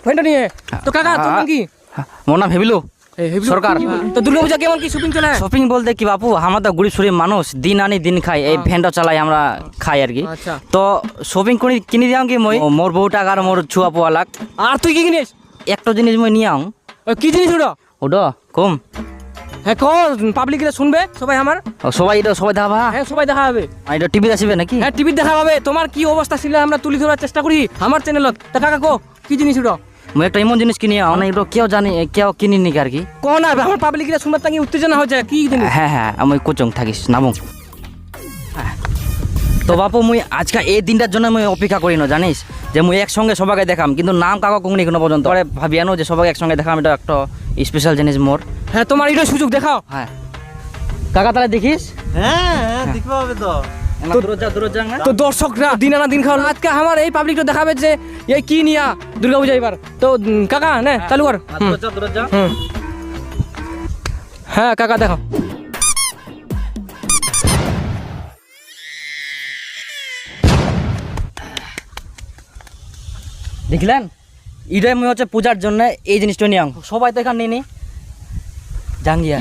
ফোনটা নিয়ে তো কাকা তোর নাম কি? মোর নাম হেবিলু সরকার। তো দুর্গাপূজা কেমন কি শপিং চলে? শপিং বলতে কি বাপু, আমরা তো গরিব শরীর মানুষ, দিন আনি দিন খাই, এই ভ্যানটা চালাই আমরা খাই আর কি। আচ্ছা। তো শপিং করে কিনে দিলাম কি মই মোর বউ টাকা আর মোর ছুয়া পোয়া লাগ। আর তুই কি কিনিস? একটা জিনিস মই নিয়ে আম। কি জিনিস ওটা? ওটা কম হ্যাঁ ক পাবলিকরা শুনবে সবাই আমার। সবাই এটা সবাই দেখা হ্যাঁ সবাই দেখা হবে। এটা টিভি আসবে নাকি? হ্যাঁ টিভি দেখা পাবে। তোমার কি অবস্থা ছিল আমরা তুলি ধরার চেষ্টা করি আমার চ্যানেলত। তা কাকা কো কি জিনিস ওটা? মই একটা এমন জিনিস কিনে আম, এটা কেউ জানি কেউ কিনি নি আর কি। ক না আমার পাবলিকরা শুনবার তাঙ্গি উত্তেজনা হচ্ছে কি জিনিস? হ্যাঁ হ্যাঁ আমি কোচং থাকিস নামুং। তো বাপু মুই আজকে এই দিনটার জন্য আমি অপেক্ষা করি না জানিস, যে মুই একসঙ্গে সবাইকে দেখাম, কিন্তু নাম কাকা কোনি কোনো পর্যন্ত পরে ভাবিয়ানো যে সবাইকে একসঙ্গে দেখাম, এটা একটা স্পেশাল জিনিস মোর। হ্যাঁ তোমার এটা সুযোগ দেখাও। হ্যাঁ কাকা তাহলে দেখিস। হ্যাঁ দেখতে পাবে তো। দূর যা না। তো দর্শকরা দিন আনা দিন খাওয়া আজকে আমার এই পাবলিকটা দেখাবে যে এই কি নিয়া দুর্গাপূজা এবার। তো কাকা নে চালু কর। দূর যা। হুম। হ্যাঁ কাকা দেখো। দেখলেন, এটাই মুই হচ্ছে পূজার জন্য এই জিনিসটা নিয়ে আম। সবাই তো এখানে নিনি জাঙ্গিয়া।